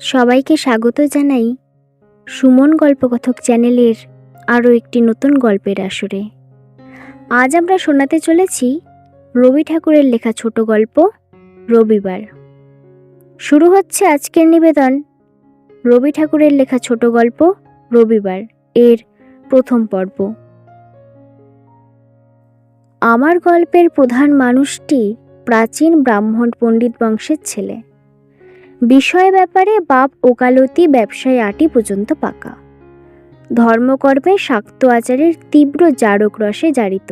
সবাইকে স্বাগত জানাই সুমন গল্পকথক চ্যানেলের আরও একটি নতুন গল্পের আসরে। আজ আমরা শোনাতে চলেছি রবি ঠাকুরের লেখা ছোট গল্প রবিবার। শুরু হচ্ছে আজকের নিবেদন রবি ঠাকুরের লেখা ছোট গল্প রবিবার এর প্রথম পর্ব। আমার গল্পের প্রধান মানুষটি প্রাচীন ব্রাহ্মণ পণ্ডিত বংশের ছেলে। বিষয় ব্যাপারে বাপ ওকালতি, ব্যবসায় আটি পর্যন্ত পাকা, ধর্মকর্মে শাক্ত আচারের তীব্র জারক রসে জারিত।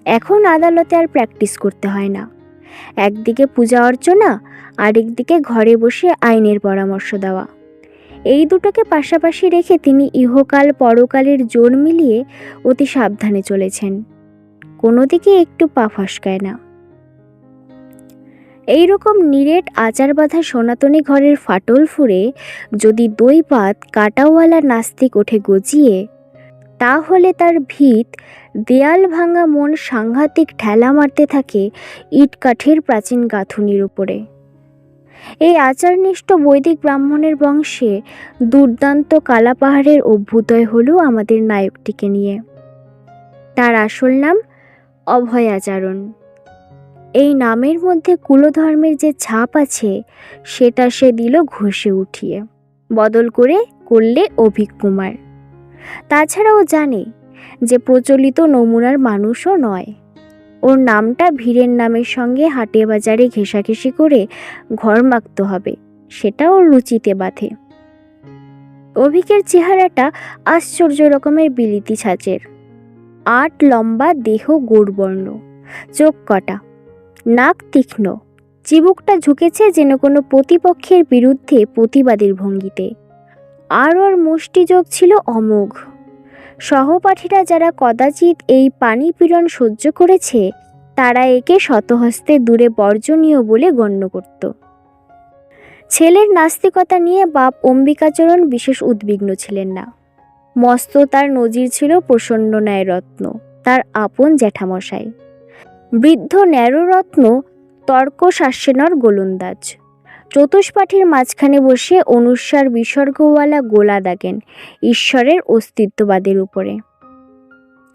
এখন আদালতে আর প্র্যাকটিস করতে হয় না। একদিকে পূজা অর্চনা, আরেকদিকে ঘরে বসে আইনের পরামর্শ দেওয়া, এই দুটোকে পাশাপাশি রেখে তিনি ইহকাল পরকালের জোর মিলিয়ে অতি সাবধানে চলেছেন। কোনো দিকে একটু পা ফসকায় না। এইরকম নিরেট আচার বাঁধা সনাতনী ঘরের ফাটল ফুঁড়ে যদি দই পাত কাটাওয়ালা নাস্তিক ওঠে গজিয়ে, তাহলে তার ভিত দেয়াল ভাঙা মন সাংঘাতিক ঠেলা মারতে থাকে ইট কাঠের প্রাচীন গাঁথুনির উপরে। এই আচারনিষ্ঠ বৈদিক ব্রাহ্মণের বংশে দুর্দান্ত কালাপাহাড়ের অভ্যুদয় হলো আমাদের নায়কটিকে নিয়ে। তার আসল নাম অভয়াচরণ। এই নামের মধ্যে কুলধর্মের যে ছাপ আছে সেটা সে দিল ঘষে উঠিয়ে, বদল করলে অভিক কুমার। তাছাড়াও জানে যে প্রচলিত নমুনার মানুষও নয়। ওর নামটা ভিড়ের নামের সঙ্গে হাটে বাজারে ঘেঁষাঘেঁষি করে ঘর মাখতে হবে, সেটা ওর রুচিতে বাঁধে। অভিকের চেহারাটা আশ্চর্য রকমের বিলিতি ছাঁচের। ৮ লম্বা দেহ, গৌরবর্ণ, চোখ কটা, নাক তীক্ষ্ণ, চিবুকটা ঝুঁকেছে যেন কোনো প্রতিপক্ষের বিরুদ্ধে প্রতিবাদের ভঙ্গিতে। আর ওর মুষ্টিযোগ ছিল অমোঘ। সহপাঠীরা যারা কদাচিৎ এই পানিপীড়ন সহ্য করেছে, তারা একে শতহস্তে দূরে বর্জনীয় বলে গণ্য করত। ছেলের নাস্তিকতা নিয়ে বাপ অম্বিকাচরণ বিশেষ উদ্বিগ্ন ছিলেন না। মস্ত তার নজির ছিল প্রসন্ন ন্যায়রত্ন, তার আপন জ্যাঠামশাই। বৃদ্ধ ন্যাররত্ন তর্কশাস্যেনর গোলন্দাজ। চতুষ্পাঠীর মাঝখানে বসে অনুস্বার বিসর্গওয়ালা গোলা দাগেন ঈশ্বরের অস্তিত্ববাদের উপরে।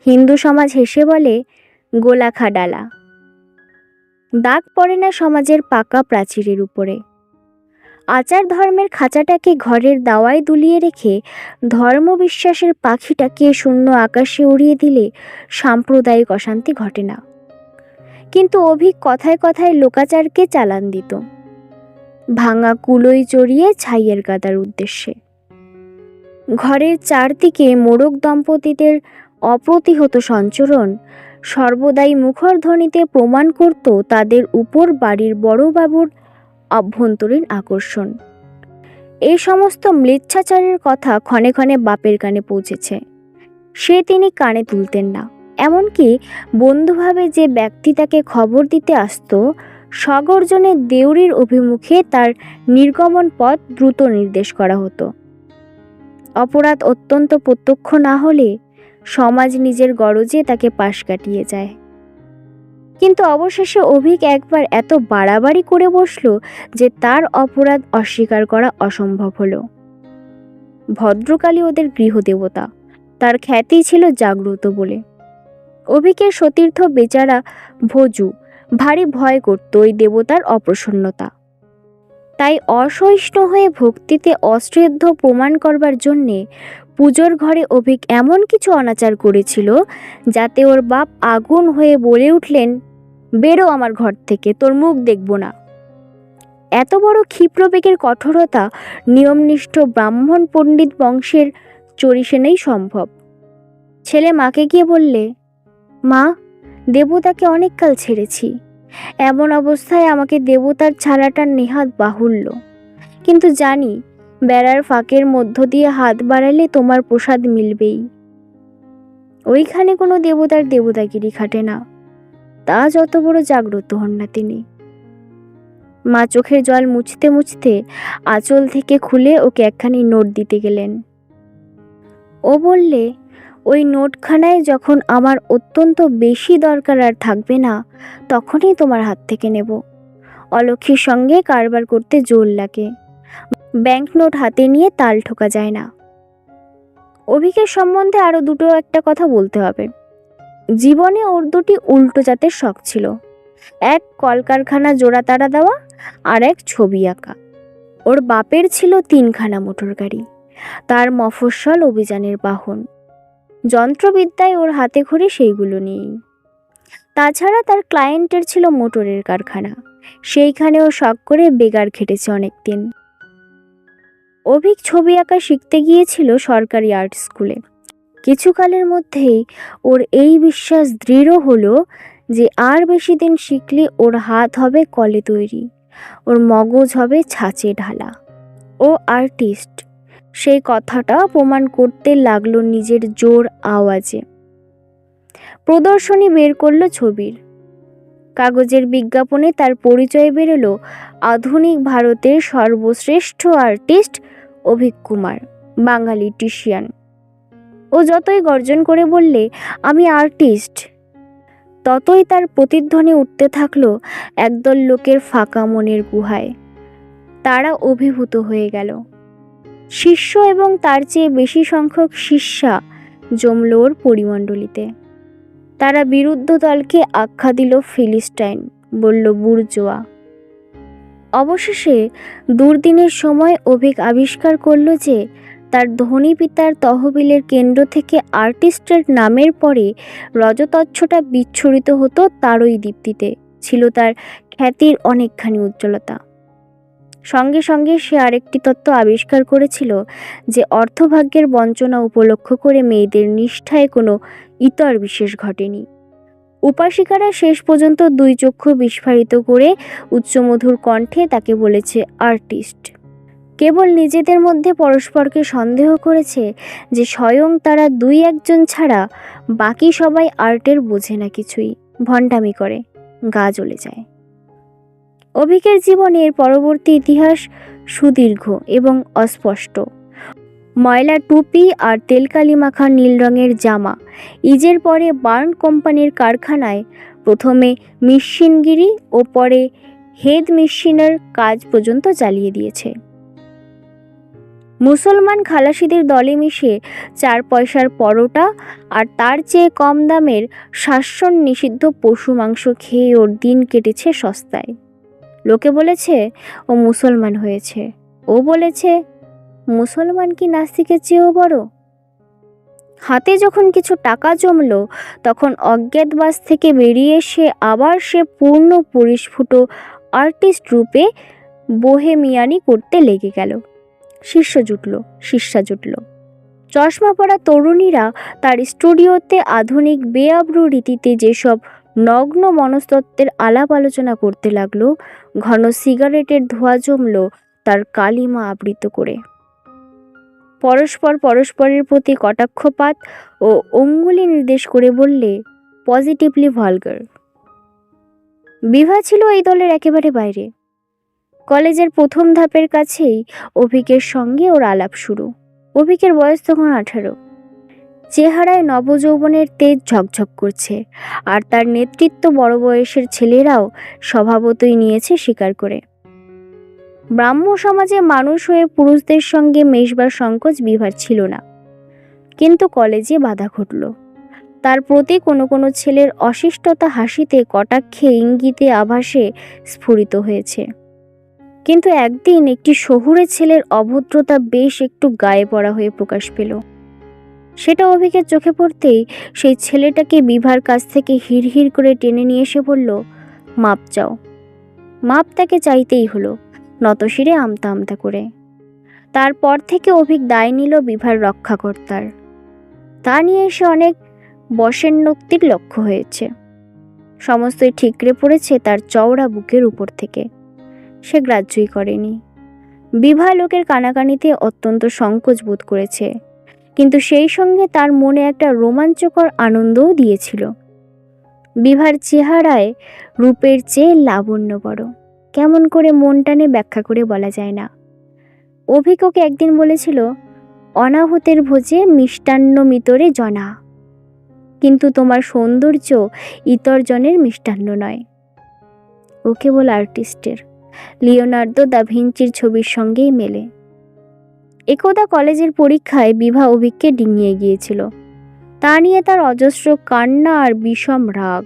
হিন্দু সমাজ হেসে বলে গোলা খাডালা। দাগ পড়ে না সমাজের পাকা প্রাচীরের উপরে। আচার ধর্মের খাঁচাটাকে ঘরের দাওয়ায় দুলিয়ে রেখে ধর্মবিশ্বাসের পাখিটাকে শূন্য আকাশে উড়িয়ে দিলে সাম্প্রদায়িক অশান্তি ঘটে না। কিন্তু অভিক কথায় কথায় লোকাচারকে চালান দিত, ভাঙা কুলোই চড়িয়ে ছাইয়ের গাদার উদ্দেশ্যে। ঘরের চারদিকে মোড়ক দম্পতিদের অপ্রতিহত সঞ্চরণ সর্বদাই মুখর ধ্বনিতে প্রমাণ করত তাদের উপর বাড়ির বড়বাবুর অভ্যন্তরীণ আকর্ষণ। এই সমস্ত ম্লেচ্ছাচারের কথা ক্ষণে ক্ষণে বাপের কানে পৌঁছেছে, সে তিনি কানে তুলতেন না। এমনকি বন্ধুভাবে যে ব্যক্তি তাকে খবর দিতে আসত, সগর্জনে দেউরির অভিমুখে তার নির্গমন পথ দ্রুত নির্দেশ করা হতো। অপরাধ অত্যন্ত প্রত্যক্ষ না হলে সমাজ নিজের গরজে তাকে পাশ কাটিয়ে যায়। কিন্তু অবশেষে অভিক একবার এত বাড়াবাড়ি করে বসল যে তার অপরাধ অস্বীকার করা অসম্ভব হলো। ভদ্রকালী ওদের গৃহদেবতা, তার খ্যাতি ছিল জাগ্রত বলে। অভিকের সতীর্থ বেচারা ভোজু ভারী ভয় করত ওই দেবতার অপ্রসন্নতা। তাই অসহিষ্ণু হয়ে ভক্তিতে অশ্রদ্ধ প্রমাণ করবার জন্যে পুজোর ঘরে অভিক এমন কিছু অনাচার করেছিল যাতে ওর বাপ আগুন হয়ে বলে উঠলেন, বেরো আমার ঘর থেকে, তোর মুখ দেখব না। এত বড় ক্ষিপ্রবেগের কঠোরতা নিয়মনিষ্ঠ ব্রাহ্মণ পণ্ডিত বংশের চরিসেনেই সম্ভব। ছেলে মাকে গিয়ে বললে, মা, দেবতাকে অনেককাল ছেড়েছি। এমন অবস্থায় আমাকে দেবতার ছাড়াটা নেহাত বাহুল্য, কিন্তু জানি বেড়ার ফাঁকের মধ্য দিয়ে হাত বাড়ালে তোমার প্রসাদ মিলবেই। ওইখানে কোনো দেবতার দেবতাগিরি খাটে না, তা যত বড় জাগ্রত হন না তিনি। মা চোখের জল মুছতে মুছতে আঁচল থেকে খুলে ওকে একখানি নোট দিতে গেলেন। ও বললে, ওই নোটখানায় যখন আমার অত্যন্ত বেশি দরকার আর থাকবে না, তখনই তোমার হাত থেকে নেব। অলক্ষীর সঙ্গে কারবার করতে জোর লাগে। ব্যাংকনোট হাতে নিয়ে তাল ঠোকা যায় না। অভিকের সম্বন্ধে আরও একটা কথা বলতে হবে। জীবনে ওর দুটি উল্টো জাতের শখ ছিল, এক কলকারখানা জোড়াতাড়া দেওয়া, আর এক ছবি আঁকা। ওর বাপের ছিল 3খানা মোটর গাড়ি, তার মফস্বল অভিযানের বাহন। যন্ত্রবিদ্যায় ওর হাতে খড়ি সেইগুলো নিয়েই। তাছাড়া তার ক্লায়েন্টের ছিল মোটরের কারখানা, সেইখানেও শখ করে বেগার খেটেছে অনেকদিন। অভিক ছবি আঁকা শিখতে গিয়েছিল সরকারি আর্ট স্কুলে। কিছুকালের মধ্যেই ওর এই বিশ্বাস দৃঢ় হলো যে আর বেশি দিন শিখলে ওর হাত হবে কলে তৈরি, ওর মগজ হবে ছাঁচে ঢালা। ও আর্টিস্ট, সেই কথাটা প্রমাণ করতে লাগলো নিজের জোর আওয়াজে। প্রদর্শনী বের করলো ছবির। কাগজের বিজ্ঞাপনে তার পরিচয় বেরোলো আধুনিক ভারতের সর্বশ্রেষ্ঠ আর্টিস্ট অভিক কুমার, বাঙালি টিশিয়ান। ও যতই গর্জন করে বললে আমি আর্টিস্ট, ততই তার প্রতিধ্বনি উঠতে থাকলো একদল লোকের ফাঁকা মনের গুহায়। তারা অভিভূত হয়ে গেল। শিষ্য এবং তার চেয়ে বেশি সংখ্যক শিষ্যা জমল ওর পরিমণ্ডলীতে। তারা বিরুদ্ধ দলকে আখ্যা দিল ফিলিস্টাইন, বলল বুর্জোয়া। অবশেষে দুর্দিনের সময় অভিক আবিষ্কার করল যে তার ধনী পিতার তহবিলের কেন্দ্র থেকে আর্টিস্টের নামের পরে রজতচ্ছটা বিচ্ছুরিত হতো তারই দীপ্তিতে ছিল তার খ্যাতির অনেকখানি উজ্জ্বলতা। সঙ্গে সঙ্গে সে আরেকটি তত্ত্ব আবিষ্কার করেছিল যে অর্থভাগ্যের বঞ্চনা উপলক্ষ করে মেয়েদের নিষ্ঠায় কোনো ইতর বিশেষ ঘটেনি। উপাসিকারা শেষ পর্যন্ত 2 চক্ষু বিস্ফারিত করে উচ্চমধুর কণ্ঠে তাকে বলেছে আর্টিস্ট। কেবল নিজেদের মধ্যে পরস্পরকে সন্দেহ করেছে যে স্বয়ং তারা 2-1 ছাড়া বাকি সবাই আর্টের বোঝে না কিছুই, ভণ্ডামি করে, গা জ্বলে যায়। অভিকের জীবনের পরবর্তী ইতিহাস সুদীর্ঘ এবং অস্পষ্ট। ময়লা টুপি আর তেলকালি মাখা নীল রঙের জামা, ইজের পরে বার্ন কোম্পানির কারখানায় প্রথমে মেশিনগিরি ও পরে হেড মেশিনের কাজ পর্যন্ত চালিয়ে দিয়েছে। মুসলমান খালাসিদের দলে মিশে 4 পয়সার পরোটা আর তার চেয়ে কম দামের শাসন নিষিদ্ধ পশু মাংস খেয়ে ওর দিন কেটেছে সস্তায়। লোকে বলেছে ও মুসলমান হয়েছে, ও বলেছে মুসলমান কি নাস্তিকের চেয়েও বড়। হাতে যখন কিছু টাকা জমলো তখন অজ্ঞাতবাস থেকে বেরিয়ে এসে আবার সে পূর্ণ পরিস্ফুট আর্টিস্ট রূপে বোহেমিয়ানি করতে লেগে গেল। শিষ্যা জুটল। চশমা পরা তরুণীরা তার স্টুডিওতে আধুনিক বেআব্রু রীতিতে যেসব নগ্ন মনস্তত্ত্বের আলাপ আলোচনা করতে লাগলো, ঘন সিগারেটের ধোঁয়া জমল তার কালিমা আবৃত করে। পরস্পরের প্রতি কটাক্ষপাত ও অঙ্গুলি নির্দেশ করে বললে পজিটিভলি ভালগার। বিভা ছিল এই দলের একেবারে বাইরে। কলেজের প্রথম ধাপের কাছেই অভিকের সঙ্গে ওর আলাপ শুরু। অভিকের বয়স তখন 18। চেহারায় নবযৌবনের তেজ ঝকঝক করছে, আর তার নেতৃত্ব বড় বয়সের ছেলেরাও স্বভাবতই নিয়েছে স্বীকার করে। ব্রাহ্ম সমাজে মানুষ হয়ে পুরুষদের সঙ্গে মেশবার সংকোচ বিভার ছিল না, কিন্তু কলেজে বাধা ঘটল। তার প্রতি কোনো ছেলের অশিষ্টতা হাসিতে, কটাক্ষে, ইঙ্গিতে, আভাসে স্ফুরিত হয়েছে। কিন্তু একদিন একটি শহুরে ছেলের অভদ্রতা বেশ একটু গায়ে পড়া হয়ে প্রকাশ পেল। সেটা অভিকের চোখে পড়তেই সেই ছেলেটাকে বিভার কাছ থেকে হিড়হিড় করে টেনে নিয়ে এসে বলল, মাপ চাও। মাপ তাকে চাইতেই হলো, নতশিরে আমতা আমতা করে। তারপর থেকে অভিক দায় নিল বিভার রক্ষাকর্তার। তা নিয়ে সে অনেক বশেন্যক্তির লক্ষ্য হয়েছে। সমস্তই ঠিকরে পড়েছে তার চওড়া বুকের উপর থেকে। সে গ্রাহ্যই করেনি। বিভা লোকের কানাকানিতে অত্যন্ত সংকোচ বোধ করেছে, কিন্তু সেই সঙ্গে তার মনে একটা রোমাঞ্চকর আনন্দও দিয়েছিল। বিভার চেহারায় রূপের চেয়ে লাবণ্য বড়, কেমন করে মন টানে ব্যাখ্যা করে বলা যায় না। অভিক ওকে একদিন বলেছিল, অনাহুতের ভোজে মিষ্টান্ন মিতরে জনা, কিন্তু তোমার সৌন্দর্য ইতর জনের মিষ্টান্ন নয়। ও কেবল আর্টিস্টের, লিওনার্দো দা ভিঞ্চির ছবির সঙ্গেই মেলে। একদা কলেজের পরীক্ষায় বিভা অভিককে ডিঙিয়ে গিয়েছিল। তা নিয়ে তার অজস্র কান্না আর বিষম রাগ।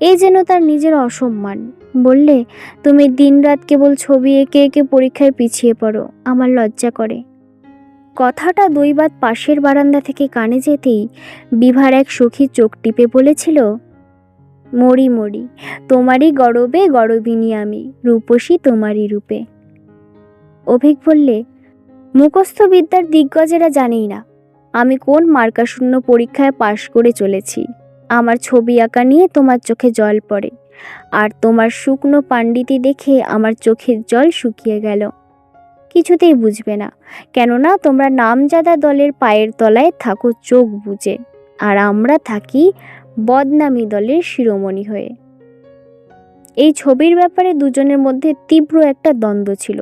এই যেন তার নিজের অসম্মান। বললে, তুমি দিনরাত কেবল ছবি এঁকে এঁকে পরীক্ষায় পিছিয়ে পড়ো, আমার লজ্জা করে। কথাটা দৈবাত পাশের বারান্দা থেকে কানে যেতেই বিভার এক সখী চোখ টিপে বলেছিল, মরি মরি, তোমারই গরবে গরবিনী আমি, রূপসী তোমারই রূপে। অভিক বললে, মুখস্থ বিদ্যার দিগ্গজেরা জানেই না আমি কোন মার্কাশূন্য পরীক্ষায় পাশ করে চলেছি। আমার ছবি আঁকা নিয়ে তোমার চোখে জল পড়ে, আর তোমার শুকনো পাণ্ডিতি দেখে আমার চোখের জল শুকিয়ে গেল। কিছুতেই বুঝবে না, কেননা তোমরা নামজাদা দলের পায়ের তলায় থাকো চোখ বুজে, আর আমরা থাকি বদনামী দলের শিরোমণি হয়ে। এই ছবির ব্যাপারে দুজনের মধ্যে তীব্র একটা দ্বন্দ্ব ছিল।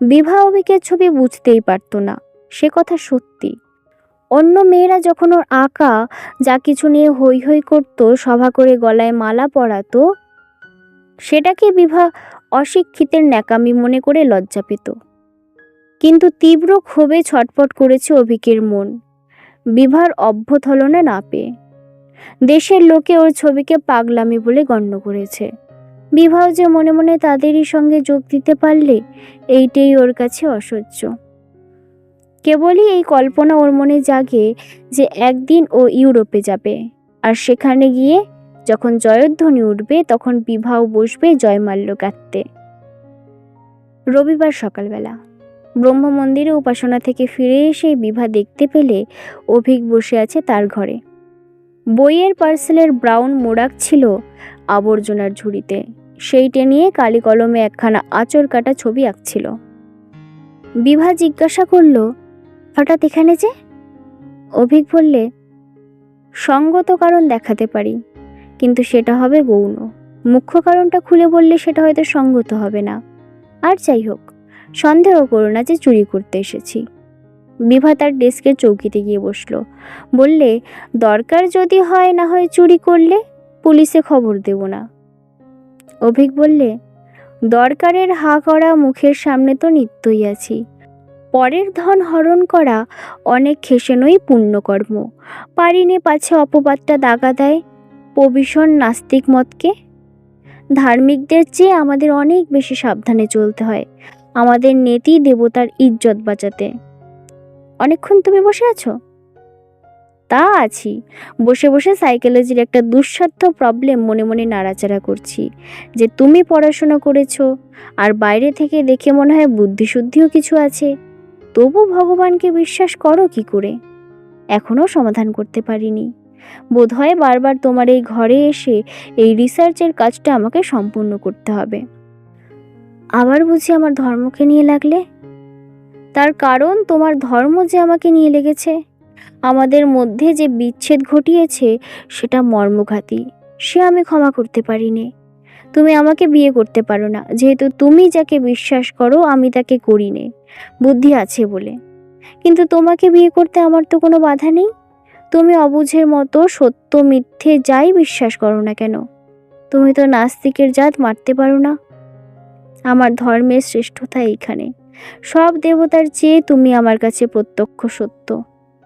বিভা অভিকের ছবি বুঝতেই পারত না, সে কথা সত্যি। অন্য মেয়েরা যখন ওর আঁকা যা কিছু নিয়ে হৈ হৈ করত, সভা করে গলায় মালা পরাতো, সেটাকে বিভা অশিক্ষিতের ন্যাকামি মনে করে লজ্জা পেত। কিন্তু তীব্র ক্ষোভে ছটফট করেছে অভিকের মন, বিভার অভ্যথলনা না পেয়ে। দেশের লোকে ওর ছবিকে পাগলামি বলে গণ্য করেছে। বিভাও যে মনে মনে তাদেরই সঙ্গে যোগ দিতে পারলে, এইটাই ওর কাছে অসহ্য। কেবলই এই কল্পনা ওর মনে জাগে যে একদিন ও ইউরোপে যাবে, আর সেখানে গিয়ে যখন জয়ধ্বনি উঠবে তখন বিভাও বসবে জয়মাল্য গাঁথতে। রবিবার সকালবেলা ব্রহ্ম মন্দিরে উপাসনা থেকে ফিরে এসে বিভা দেখতে পেলে অভিক বসে আছে তার ঘরে। বইয়ের পার্সেলের ব্রাউন মোড়াক ছিল আবর্জনার ঝুড়িতে, সেইটে নিয়ে কালি কলমে একখানা আঁচড় কাটা ছবি আঁকছিল। বিভা জিজ্ঞাসা করল, হঠাৎ এখানে যে? অভিক বললে, সঙ্গত কারণ দেখাতে পারি, কিন্তু সেটা হবে গৌণ। মুখ্য কারণটা খুলে বললে সেটা হয়তো সঙ্গত হবে না। আর যাই হোক, সন্দেহ করো না যে চুরি করতে এসেছি। বিভা তার ডেস্কের চৌকিতে গিয়ে বসল। বললে, দরকার যদি হয় না হয় চুরি করলে পুলিশে খবর দেব না। অভিক বললে, দরকারের হা করা মুখের সামনে তো নিত্যই আছি। পরের ধন হরণ করা অনেক খেসেনই পুণ্যকর্ম, পারিনে পাছে অপবাদটা দাগা দেয় পবিষণ নাস্তিক মতকে। ধার্মিকদের চেয়ে আমাদের অনেক বেশি সাবধানে চলতে হয়, আমাদের নেতি দেবতার ইজ্জত বাঁচাতে। অনেকক্ষণ তুমি বসে আছো? তা আছি, বসে বসে সাইকোলজির একটা দুঃসাধ্য প্রবলেম মনে মনে নাড়াচাড়া করছি, যে তুমি পড়াশোনা করেছো আর বাইরে থেকে দেখে মনে হয় বুদ্ধিশুদ্ধিও কিছু আছে, তবু ভগবানকে বিশ্বাস করো কি করে? এখনও সমাধান করতে পারিনি। বোধহয় বারবার তোমার এই ঘরে এসে এই রিসার্চের কাজটা আমাকে সম্পূর্ণ করতে হবে। আবার বুঝি আমার ধর্মকে নিয়ে লাগলে? তার কারণ তোমার ধর্ম যে আমাকে নিয়ে লেগেছে। আমাদের মধ্যে যে বিচ্ছেদ ঘটিয়েছে সেটা মর্মঘাতী, সে আমি ক্ষমা করতে পারিনি। তুমি আমাকে বিয়ে করতে পারো না, যেহেতু তুমি যাকে বিশ্বাস করো আমি তাকে করি নে, বুদ্ধি আছে বলে। কিন্তু তোমাকে বিয়ে করতে আমার তো কোনো বাধা নেই। তুমি অবুঝের মতো সত্য মিথ্যে যাই বিশ্বাস করো না কেন, তুমি তো নাস্তিকের জাত মারতে পারো না। আমার ধর্মের শ্রেষ্ঠতা এইখানে, সব দেবতার চেয়ে তুমি আমার কাছে প্রত্যক্ষ সত্য।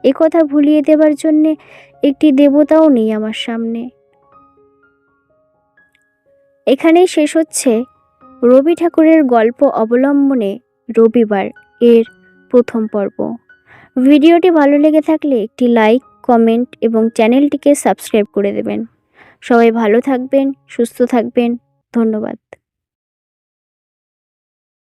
একথা ভুলিয়ে দেবার জন্যে একটি দেবতাও নেই আমার সামনে। এখানেই শেষ হচ্ছে রবি ঠাকুরের গল্প অবলম্বনে রবিবার এর প্রথম পর্ব। ভিডিওটি ভালো লেগে থাকলে একটি লাইক, কমেন্ট এবং চ্যানেলটিকে সাবস্ক্রাইব করে দেবেন। সবাই ভালো থাকবেন, সুস্থ থাকবেন। ধন্যবাদ।